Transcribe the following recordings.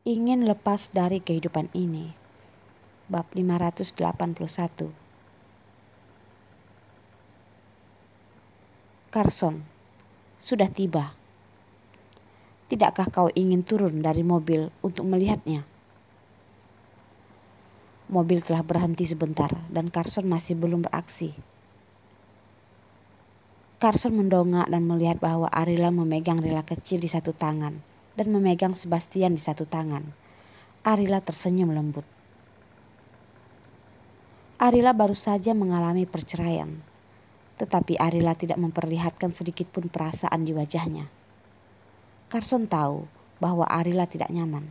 Ingin lepas dari kehidupan ini. Bab 581. Carson, sudah tiba. Tidakkah kau ingin turun dari mobil untuk melihatnya? Mobil telah berhenti sebentar dan Carson masih belum beraksi. Carson mendongak dan melihat bahwa Arila memegang Rila kecil di satu tangan dan memegang Sebastian di satu tangan. Arila tersenyum lembut. Arila baru saja mengalami perceraian, tetapi Arila tidak memperlihatkan sedikit pun perasaan di wajahnya. Carson tahu bahwa Arila tidak nyaman.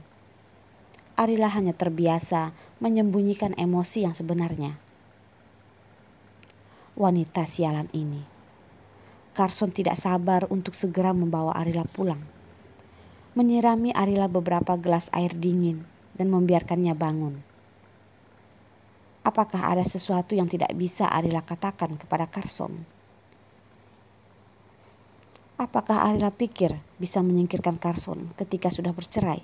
Arila hanya terbiasa menyembunyikan emosi yang sebenarnya. Wanita sialan ini. Carson tidak sabar untuk segera membawa Arila pulang. Menyirami Arila beberapa gelas air dingin dan membiarkannya bangun. Apakah ada sesuatu yang tidak bisa Arila katakan kepada Carson? Apakah Arila pikir bisa menyingkirkan Carson ketika sudah bercerai?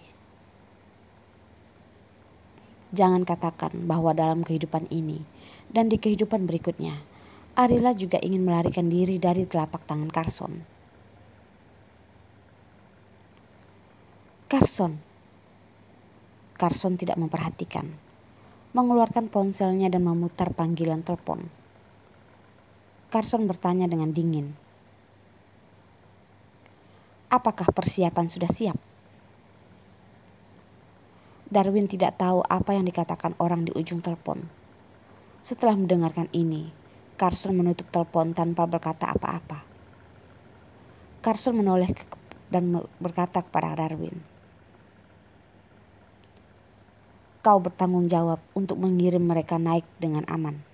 Jangan katakan bahwa dalam kehidupan ini dan di kehidupan berikutnya, Arila juga ingin melarikan diri dari telapak tangan Carson. Carson tidak memperhatikan. Mengeluarkan ponselnya dan memutar panggilan telepon. Carson bertanya dengan dingin. Apakah persiapan sudah siap? Darwin tidak tahu apa yang dikatakan orang di ujung telepon. Setelah mendengarkan ini, Carson menutup telepon tanpa berkata apa-apa. Carson menoleh dan berkata kepada Darwin, "Kau bertanggung jawab untuk mengirim mereka naik dengan aman.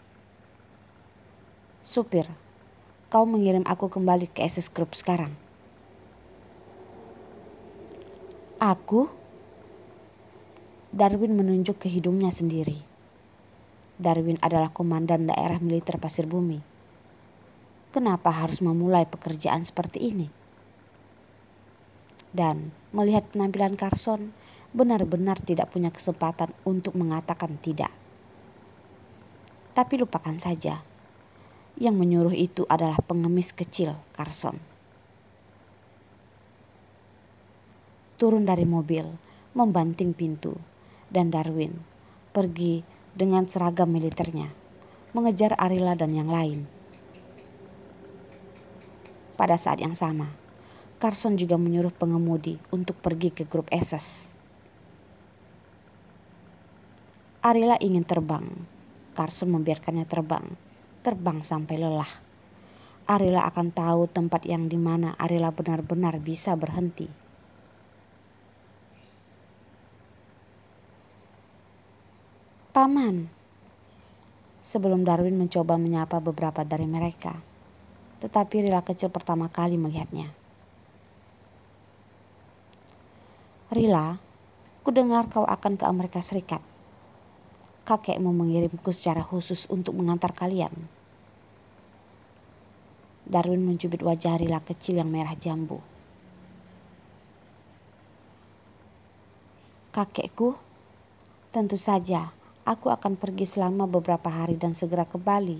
Supir, kau mengirim aku kembali ke SS Group sekarang." Aku? Darwin menunjuk ke hidungnya sendiri. Darwin adalah komandan daerah militer Pasir Bumi. Kenapa harus memulai pekerjaan seperti ini? Dan melihat penampilan Carson, benar-benar tidak punya kesempatan untuk mengatakan tidak. Tapi lupakan saja. Yang menyuruh itu adalah pengemis kecil Carson. Turun dari mobil, membanting pintu, dan Darwin pergi dengan seragam militernya, mengejar Arila dan yang lain. Pada saat yang sama, Carson juga menyuruh pengemudi untuk pergi ke grup SS. Arila ingin terbang. Carson membiarkannya terbang sampai lelah. Arila akan tahu tempat yang dimana Arila benar-benar bisa berhenti. Paman. Sebelum Darwin mencoba menyapa beberapa dari mereka, tetapi Rila kecil pertama kali melihatnya. Rila, kudengar kau akan ke Amerika Serikat. Kakekmu mengirimku secara khusus untuk mengantar kalian. Darwin mencubit wajah Rila kecil yang merah jambu. Kakekku? Tentu saja, aku akan pergi selama beberapa hari dan segera ke Bali.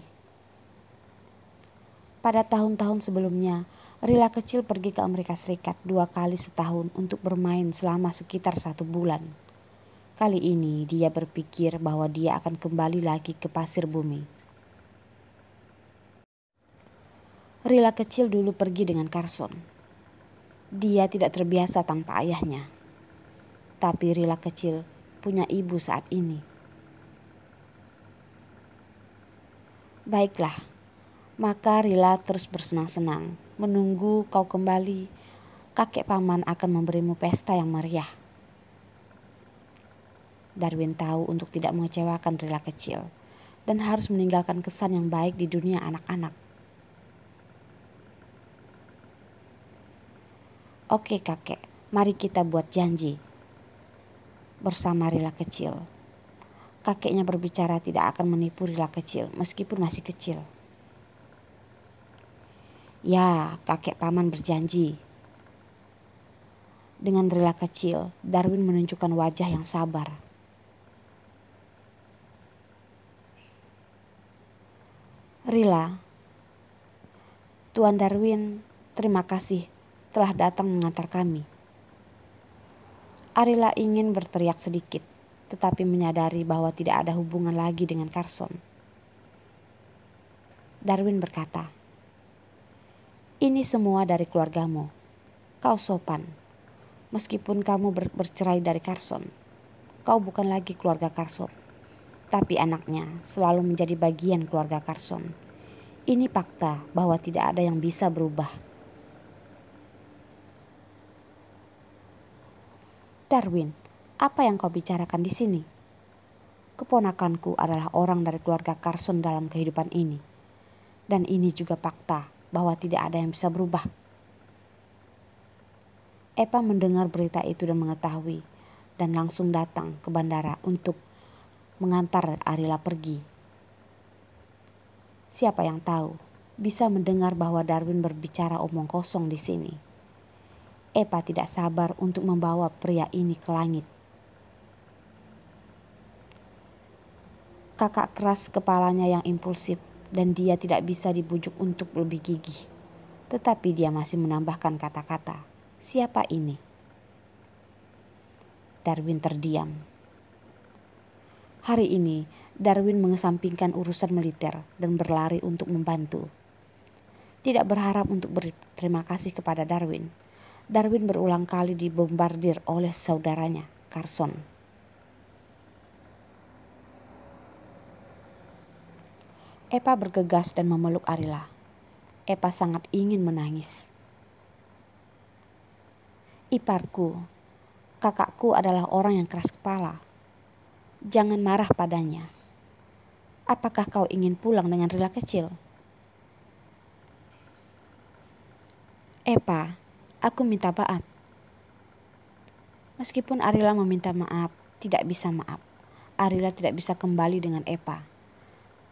Pada tahun-tahun sebelumnya, Rila kecil pergi ke Amerika Serikat 2 kali setahun untuk bermain selama sekitar 1 bulan. Kali ini dia berpikir bahwa dia akan kembali lagi ke Pasir Bumi. Rila kecil dulu pergi dengan Carson. Dia tidak terbiasa tanpa ayahnya. Tapi Rila kecil punya ibu saat ini. Baiklah, maka Rila terus bersenang-senang. Menunggu kau kembali, kakek paman akan memberimu pesta yang meriah. Darwin tahu untuk tidak mengecewakan Rila kecil dan harus meninggalkan kesan yang baik di dunia anak-anak. Oke kakek, mari kita buat janji. Bersama Rila kecil. Kakeknya berbicara tidak akan menipu Rila kecil meskipun masih kecil. Ya, kakek paman berjanji. Dengan rela kecil, Darwin menunjukkan wajah yang sabar. Rila, Tuan Darwin, terima kasih telah datang mengantar kami. Arila ingin berteriak sedikit, tetapi menyadari bahwa tidak ada hubungan lagi dengan Carson. Darwin berkata, "Ini semua dari keluargamu. Kau sopan. Meskipun kamu bercerai dari Carson, kau bukan lagi keluarga Carson. Tapi anaknya selalu menjadi bagian keluarga Carson. Ini fakta bahwa tidak ada yang bisa berubah." Darwin, apa yang kau bicarakan di sini? Keponakanku adalah orang dari keluarga Carson dalam kehidupan ini. Dan ini juga fakta bahwa tidak ada yang bisa berubah. Epa mendengar berita itu dan mengetahui dan langsung datang ke bandara untuk mengantar Arila pergi. Siapa yang tahu bisa mendengar bahwa Darwin berbicara omong kosong di sini. Epa tidak sabar untuk membawa pria ini ke langit. Kakak keras kepalanya yang impulsif dan dia tidak bisa dibujuk untuk lebih gigih. Tetapi dia masih menambahkan kata-kata. Siapa ini? Darwin terdiam. Hari ini, Darwin mengesampingkan urusan militer dan berlari untuk membantu. Tidak berharap untuk berterima kasih kepada Darwin. Darwin berulang kali dibombardir oleh saudaranya, Carson. Epa bergegas dan memeluk Arila. Epa sangat ingin menangis. Iparku, kakakku adalah orang yang keras kepala. Jangan marah padanya. Apakah kau ingin pulang dengan Rila kecil? Epa, aku minta maaf. Meskipun Arila meminta maaf, tidak bisa maaf. Arila tidak bisa kembali dengan Epa.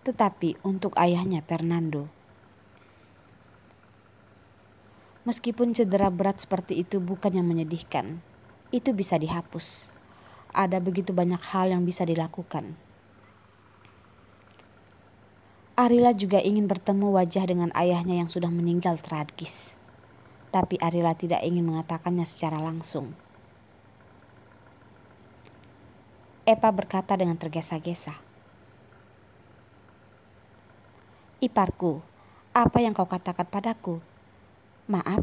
Tetapi untuk ayahnya Fernando. Meskipun cedera berat seperti itu bukan yang menyedihkan, itu bisa dihapus. Ada begitu banyak hal yang bisa dilakukan. Arila juga ingin bertemu wajah dengan ayahnya yang sudah meninggal tragis. Tapi Arila tidak ingin mengatakannya secara langsung. Epa berkata dengan tergesa-gesa. Iparku, apa yang kau katakan padaku? Maaf,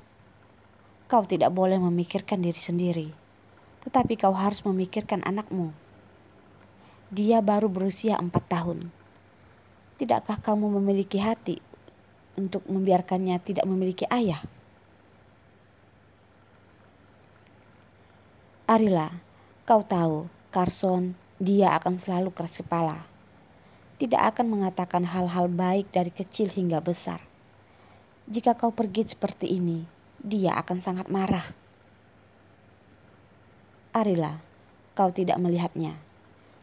kau tidak boleh memikirkan diri sendiri, tetapi kau harus memikirkan anakmu. Dia baru berusia 4 tahun. Tidakkah kamu memiliki hati untuk membiarkannya tidak memiliki ayah? Arila, kau tahu, Carson, dia akan selalu keras kepala. Tidak akan mengatakan hal-hal baik dari kecil hingga besar. Jika kau pergi seperti ini, dia akan sangat marah. Arila, kau tidak melihatnya.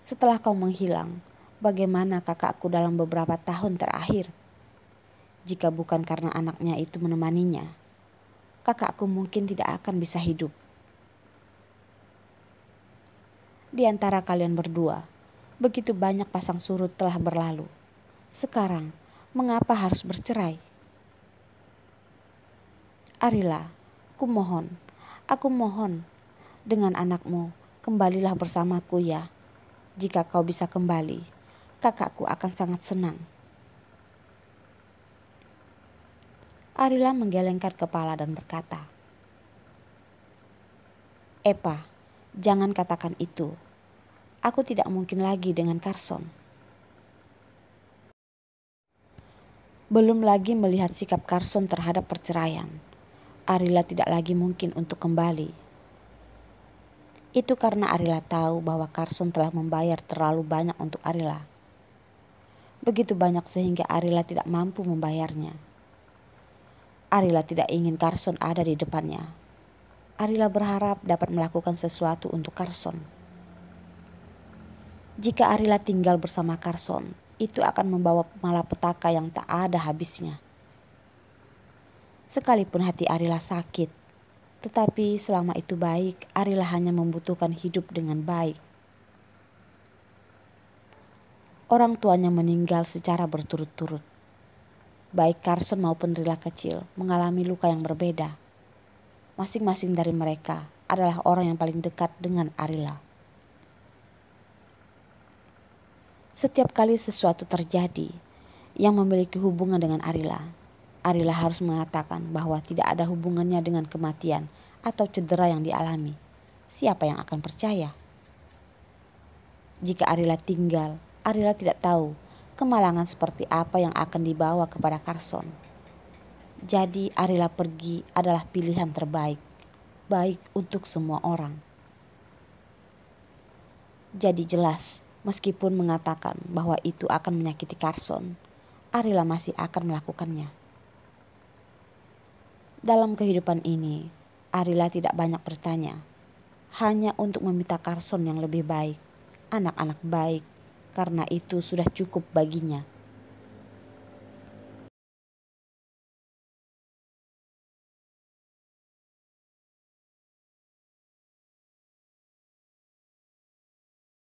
Setelah kau menghilang, bagaimana kakakku dalam beberapa tahun terakhir? Jika bukan karena anaknya itu menemaninya, kakakku mungkin tidak akan bisa hidup. Di antara kalian berdua, begitu banyak pasang surut telah berlalu. Sekarang, mengapa harus bercerai? Arila, aku mohon, dengan anakmu, kembalilah bersamaku ya. Jika kau bisa kembali, kakakku akan sangat senang. Arila menggelengkan kepala dan berkata, Epa, jangan katakan itu. Aku tidak mungkin lagi dengan Carson. Belum lagi melihat sikap Carson terhadap perceraian. Arila tidak lagi mungkin untuk kembali. Itu karena Arila tahu bahwa Carson telah membayar terlalu banyak untuk Arila. Begitu banyak sehingga Arila tidak mampu membayarnya. Arila tidak ingin Carson ada di depannya. Arila berharap dapat melakukan sesuatu untuk Carson. Jika Arila tinggal bersama Carson, itu akan membawa malapetaka yang tak ada habisnya. Sekalipun hati Arila sakit, Tetapi selama itu baik, Arila hanya membutuhkan hidup dengan baik. Orang tuanya meninggal secara berturut-turut. Baik Carson maupun Rila kecil mengalami luka yang berbeda. Masing-masing dari mereka adalah orang yang paling dekat dengan Arila. Setiap kali sesuatu terjadi yang memiliki hubungan dengan Arila, Arila harus mengatakan bahwa tidak ada hubungannya dengan kematian atau cedera yang dialami. Siapa yang akan percaya? Jika Arila tinggal, Arila tidak tahu kemalangan seperti apa yang akan dibawa kepada Carson. Jadi Arila pergi adalah pilihan terbaik, baik untuk semua orang. Jadi jelas, meskipun mengatakan bahwa itu akan menyakiti Carson, Arila masih akan melakukannya. Dalam kehidupan ini, Arila tidak banyak bertanya, hanya untuk meminta Carson yang lebih baik, anak-anak baik, karena itu sudah cukup baginya.